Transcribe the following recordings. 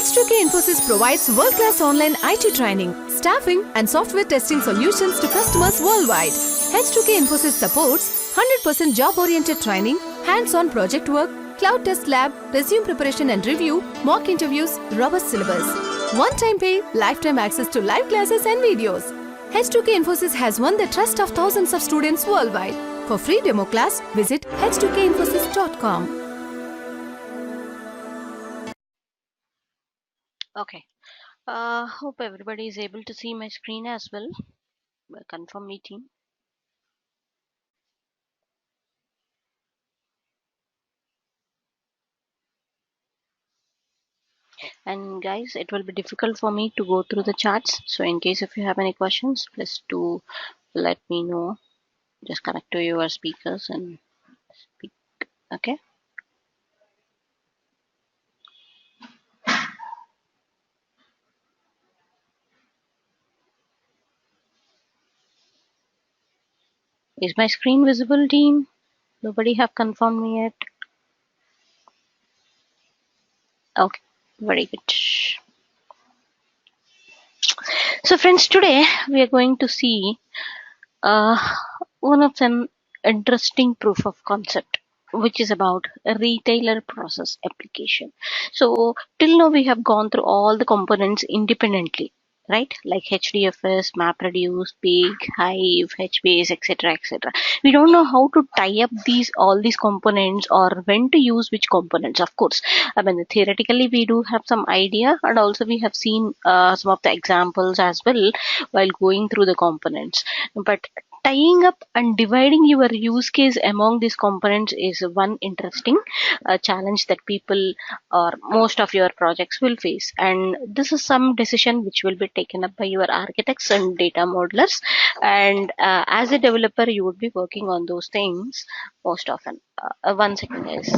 H2K Infosys provides world-class online IT training, staffing, and software testing solutions to customers worldwide. H2K Infosys supports 100% job-oriented training, hands-on project work, cloud test lab, resume preparation and review, mock interviews, robust syllabus. One-time pay, lifetime access to live classes and videos. H2K Infosys has won the trust of thousands of students worldwide. For free demo class, visit h2kinfosys.com. Okay. Hope everybody is able to see my screen as well. Confirm meeting. And guys, it will be difficult for me to go through the charts. So in case if you have any questions, please do let me know. Just connect to your speakers and speak. Okay. Is my screen visible, team? Nobody have confirmed me yet. Okay. Very good. So friends, today we are going to see uh, one of them interesting proof of concept, which is about a retailer process application. So till now we have gone through all the components independently, right? Like HDFS, MapReduce, Big, Hive, HBase, etc., etc. We don't know how to tie up all these components or when to use which components. Of course, I mean theoretically we do have some idea, and also we have seen some of the examples as well while going through the components. But tying up and dividing your use case among these components is one interesting challenge that people or most of your projects will face, and this is some decision which will be taken up by your architects and data modelers, and as a developer you would be working on those things most often. 1 second guys.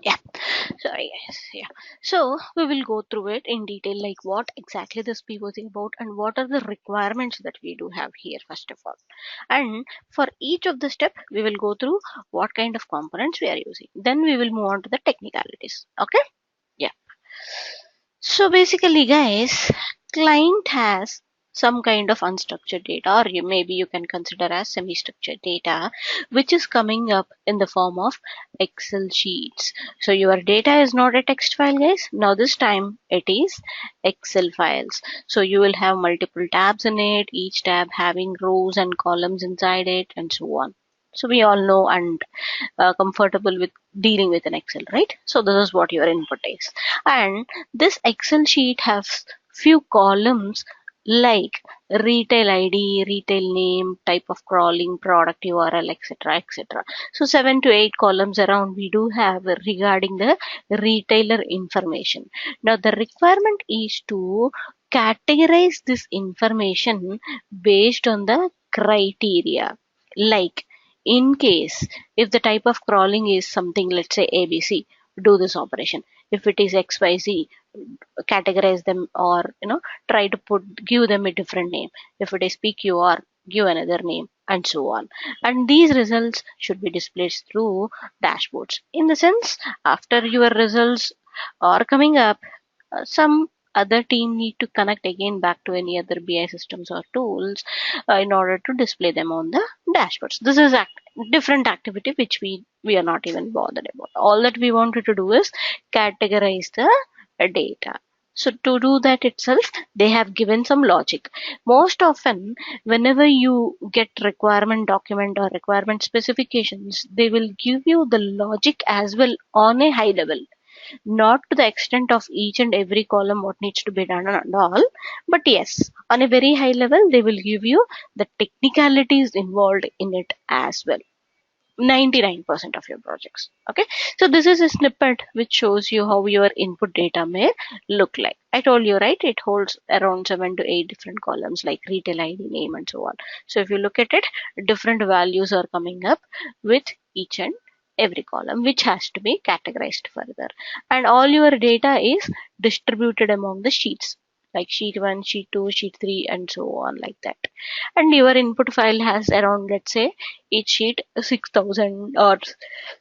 Yeah, sorry guys. Yeah, so we will go through it in detail, like what exactly this POC about and what are the requirements that we do have here first of all, and for each of the step we will go through what kind of components we are using, then we will move on to the technicalities. Okay. Yeah. So basically, guys, client has some kind of unstructured data, or maybe you can consider as semi-structured data, which is coming up in the form of Excel sheets. So your data is not a text file, guys. Now this time it is Excel files. So you will have multiple tabs in it, each tab having rows and columns inside it, and so on. So we all know and comfortable with dealing with an Excel, right? So this is what your input is, and this Excel sheet has few columns like retail ID, retail name, type of crawling, product URL, etc., etc. So 7 to 8 columns around we do have regarding the retailer information. Now the requirement is to categorize this information based on the criteria, like in case if the type of crawling is something, let's say ABC, do this operation. If it is XYZ, categorize them, or try to give them a different name. If it is PQR, give another name, and so on. And these results should be displayed through dashboards. In the sense, after your results are coming up, some other team need to connect again back to any other BI systems or tools in order to display them on the dashboards. This is different activity which we are not even bothered about. All that we wanted to do is categorize the data. So to do that itself, they have given some logic. Most often, whenever you get requirement document or requirement specifications, they will give you the logic as well on a high level, not to the extent of each and every column what needs to be done and all, but yes, on a very high level they will give you the technicalities involved in it as well. 99% of your projects. Okay, so this is a snippet which shows you how your input data may look like. I told you, right, it holds around 7 to 8 different columns like retail ID, name, and so on. So if you look at it, different values are coming up with each and every column, which has to be categorized further, and all your data is distributed among the sheets like sheet 1, sheet 2, sheet 3, and so on, like that. And your input file has around, let's say, each sheet 6,000 or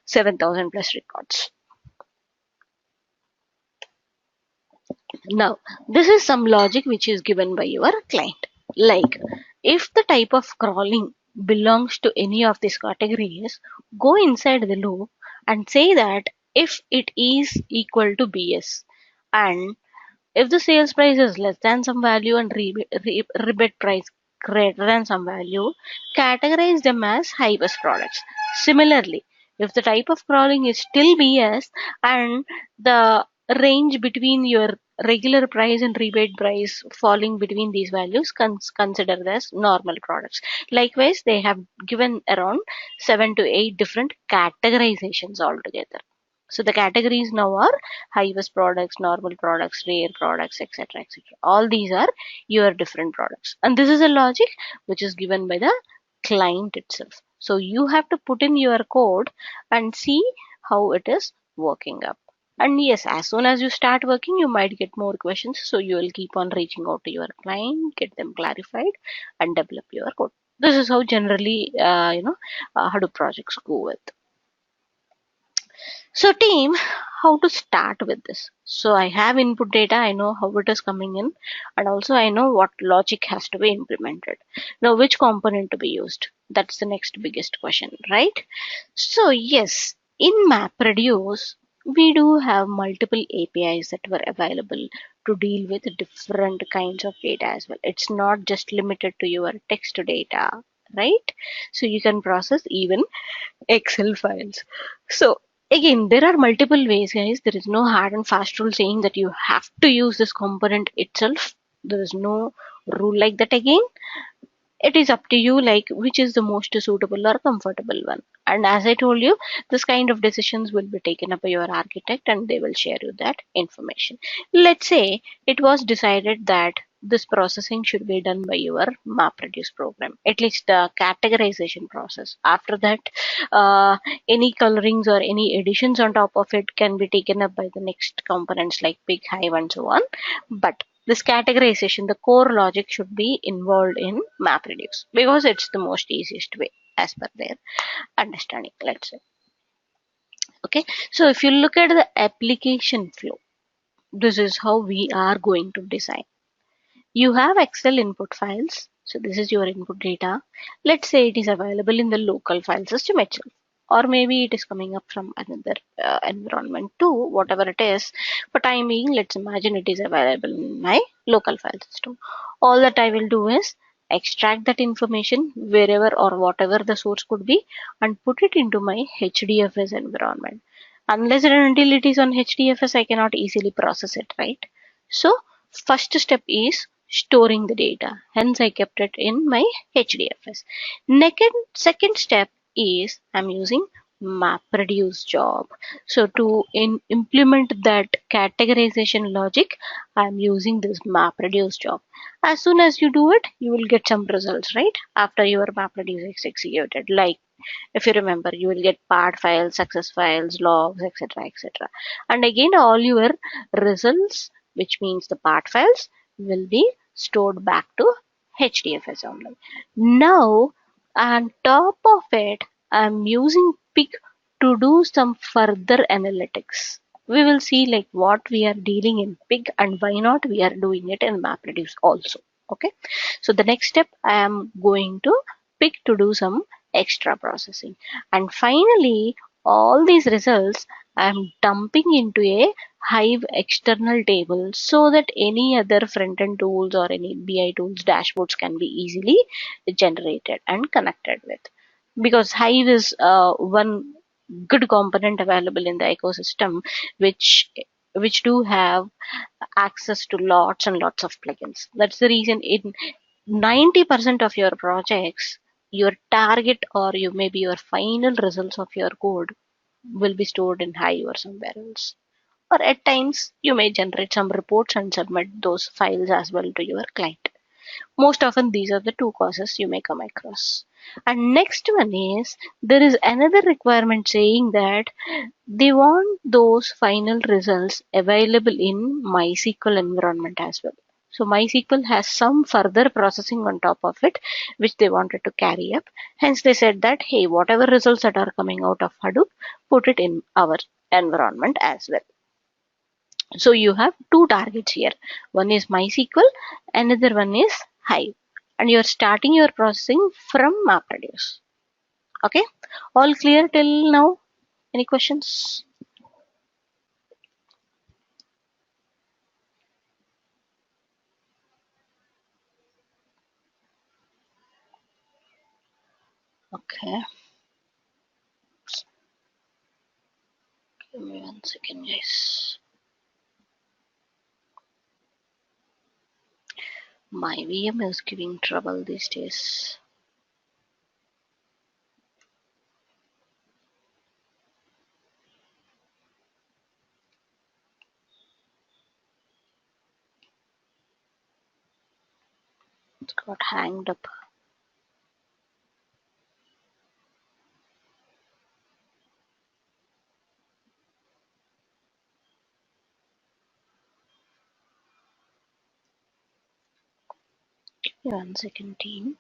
7,000 plus records. Now, this is some logic which is given by your client. Like, if the type of crawling belongs to any of these categories, go inside the loop and say that if it is equal to BS, and if the sales price is less than some value and rebate price greater than some value, categorize them as high bus products. Similarly, if the type of crawling is still BS and the range between your regular price and rebate price falling between these values, considered as normal products. Likewise, they have given around 7 to 8 different categorizations altogether. So the categories now are high-vis products, normal products, rare products, etc., etc. All these are your different products, and this is a logic which is given by the client itself. So you have to put in your code and see how it is working up. And yes, as soon as you start working, you might get more questions. So you will keep on reaching out to your client, get them clarified, and develop your code. This is how generally, Hadoop projects go with. So team, how to start with this? So I have input data, I know how it is coming in, and also I know what logic has to be implemented. Now which component to be used? That's the next biggest question, right? So yes, in MapReduce, we do have multiple APIs that were available to deal with different kinds of data as well. It's not just limited to your text data, right? So you can process even Excel files. So again, there are multiple ways, guys. There is no hard and fast rule saying that you have to use this component itself. There is no rule like that again. It is up to you, like which is the most suitable or comfortable one. And as I told you, this kind of decisions will be taken up by your architect and they will share you that information. Let's say it was decided that this processing should be done by your MapReduce program, at least the categorization process. After that, any colorings or any additions on top of it can be taken up by the next components like Pig, Hive, and so on. But this categorization, the core logic should be involved in MapReduce because it's the most easiest way as per their understanding, let's say. Okay, so if you look at the application flow, this is how we are going to design. You have Excel input files. So this is your input data. Let's say it is available in the local file system itself, or maybe it is coming up from another environment too, whatever it is. For time being, let's imagine it is available in my local file system. All that I will do is extract that information wherever or whatever the source could be and put it into my HDFS environment. Unless and until it is on HDFS, I cannot easily process it, right? So first step is storing the data. Hence, I kept it in my HDFS. Second step is I'm using MapReduce job. So to implement that categorization logic, I'm using this MapReduce job. As soon as you do it, you will get some results, right? After your MapReduce is executed. Like if you remember, you will get part files, success files, logs, etc., etc. And again, all your results, which means the part files, will be stored back to HDFS only. Now, on top of it, I'm using Pick to do some further analytics. We will see like what we are dealing in Pig and why not we are doing it in MapReduce also. Okay, so the next step I am going to Pick to do some extra processing, and finally all these results I am dumping into a Hive external table so that any other front-end tools or any BI tools dashboards can be easily generated and connected with. Because Hive is one good component available in the ecosystem, which do have access to lots and lots of plugins. That's the reason in 90% of your projects your target or you maybe your final results of your code will be stored in Hive or somewhere else. Or at times you may generate some reports and submit those files as well to your client. Most often these are the two causes you may come across. And next one is there is another requirement saying that they want those final results available in MySQL environment as well. So MySQL has some further processing on top of it, which they wanted to carry up. Hence they said that, hey, whatever results that are coming out of Hadoop, put it in our environment as well. So you have two targets here. One is MySQL, another one is Hive. And you're starting your processing from MapReduce. Okay, all clear till now? Any questions? Okay, give me 1 second, guys. My VM is giving trouble these days. It's got hanged up. Give me 1 second, team.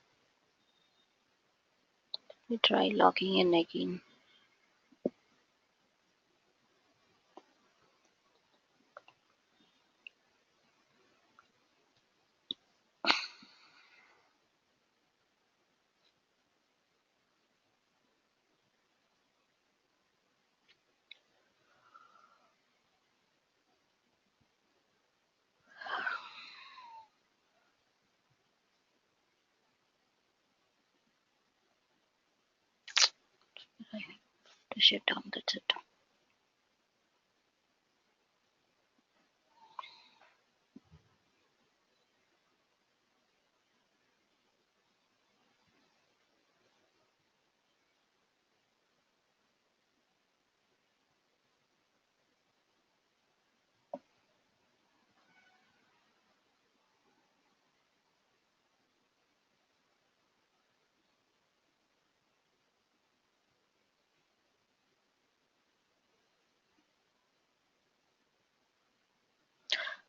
Let me try logging in again. I have to shut down, that's it.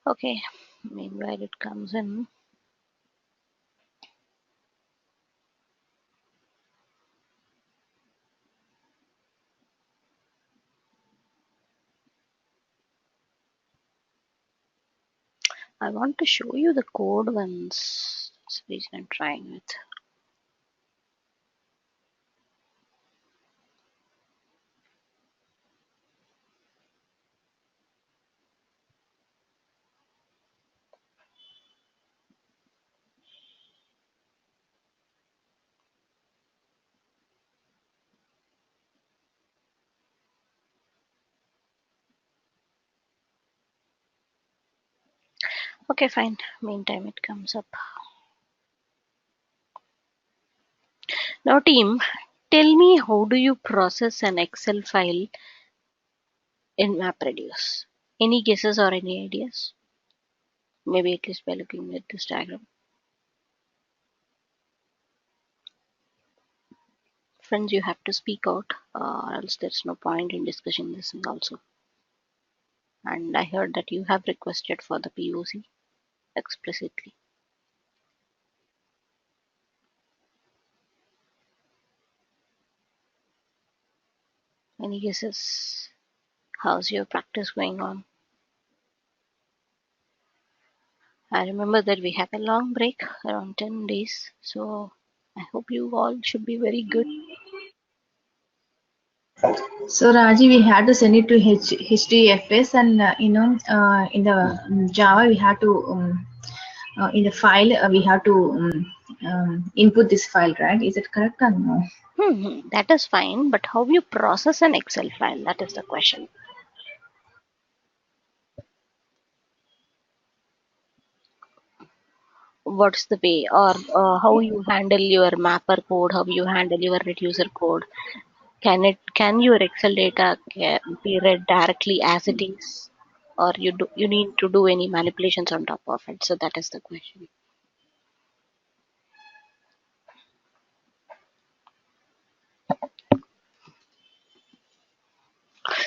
Okay, meanwhile it comes in. I want to show you the code once. That's the reason I'm trying it. Okay, fine. Meantime, it comes up. Now, team, tell me how do you process an Excel file in MapReduce? Any guesses or any ideas? Maybe at least by looking at this diagram. Friends, you have to speak out, else there's no point in discussing this thing also. And I heard that you have requested for the POC explicitly. Any guesses? How's your practice going on? I remember that we have a long break, around 10 days, so I hope you all should be very good. So Raji, we had to send it to HDFS, and in the Java we had to in the file we have to input this file, right? Is it correct or no? That is fine, but how you process an Excel file? That is the question. what's the way, or how you handle your mapper code, how you handle your reducer code. Can your Excel data be read directly as it is, or you need to do any manipulations on top of it? So that is the question.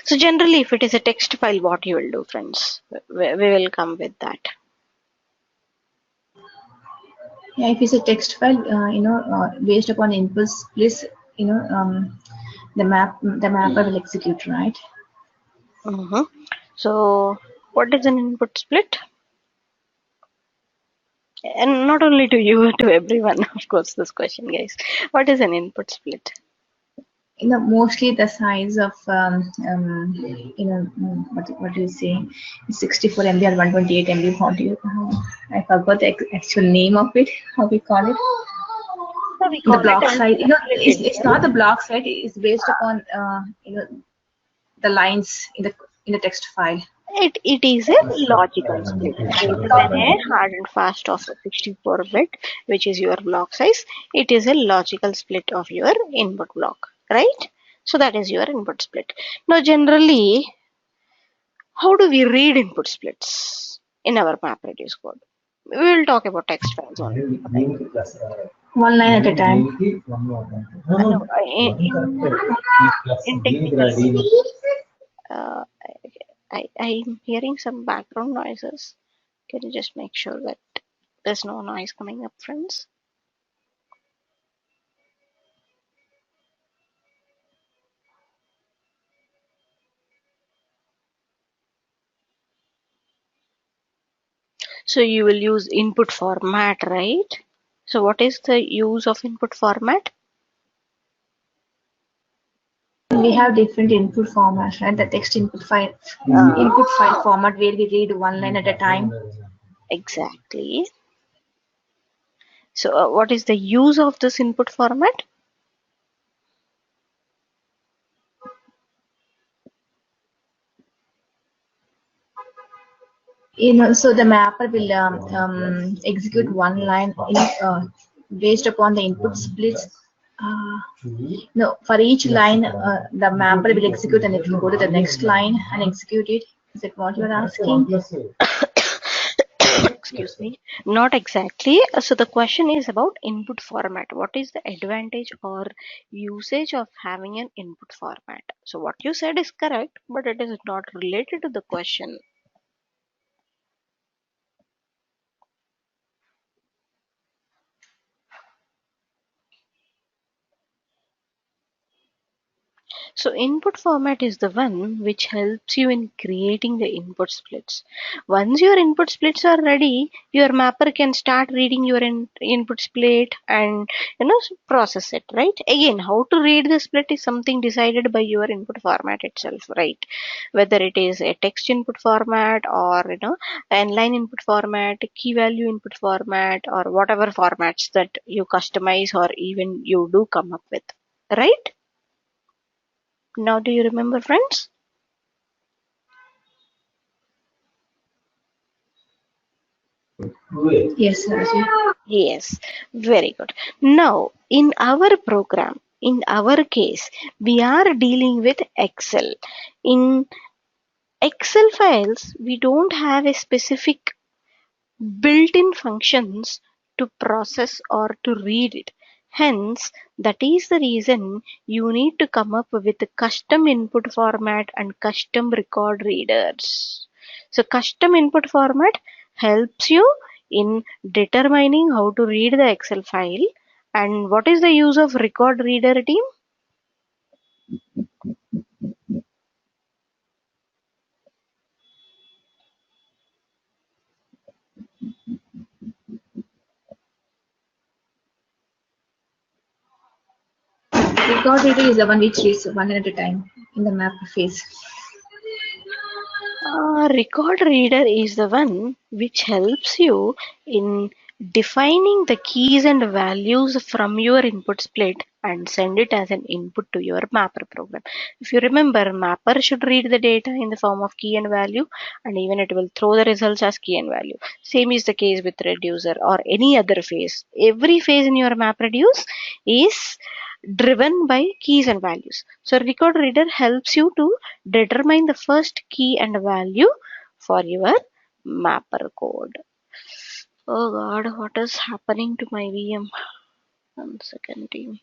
So generally, if it is a text file, what you will do, friends? We will come with that. Yeah, if it's a text file, based upon inputs, please, the mapper will execute, right? Mm-hmm. So what is an input split? And not only to you, to everyone, of course, this question, guys. What is an input split? Mostly the size of what do you say, 64 MB or 128 MB. What do you? I forgot the actual name of it. How we call it? So we The call it block as size. split It's not the block size. It's based upon the lines in the text file. It is a logical split rather than a hard and fast of 64-bit, which is your block size. It is a logical split of your input block, right? So that is your input split. Now, generally, how do we read input splits in our MapReduce code? We will talk about text files only. One line at a time. No, in technical terms, uh, I'm hearing some background noises. Can you just make sure that there's no noise coming up, friends? So you will use input format, right? So what is the use of input format? We have different input formats, right? The text input file format where we read one line at a time. Exactly. So what is the use of this input format? So the mapper will execute one line based upon the input splits. No, for each line, the mapper will execute, and it will go to the next line and execute it. Is that what you are asking? Excuse me. Not exactly. So the question is about input format. What is the advantage or usage of having an input format? So what you said is correct, but it is not related to the question. So input format is the one which helps you in creating the input splits. Once your input splits are ready, your mapper can start reading your input split and process it, right? Again, how to read the split is something decided by your input format itself, right? Whether it is a text input format or an line input format, key value input format, or whatever formats that you customize or even you do come up with, right? Now, do you remember, friends? Yes, Raji. Yes, very good. Now, in our program, in our case, we are dealing with Excel. In Excel files, we don't have a specific built-in functions to process or to read it. Hence, that is the reason you need to come up with a custom input format and custom record readers. So custom input format helps you in determining how to read the Excel file. And what is the use of record reader, team? Record reader is the one which reads one at a time in the map phase. Record reader is the one which helps you in defining the keys and values from your input split and send it as an input to your mapper program. If you remember, mapper should read the data in the form of key and value, and even it will throw the results as key and value. Same is the case with reducer or any other phase. Every phase in your map reduce is driven by keys and values. So record reader helps you to determine the first key and value for your mapper code. Oh god, what is happening to my VM? 1 second, team.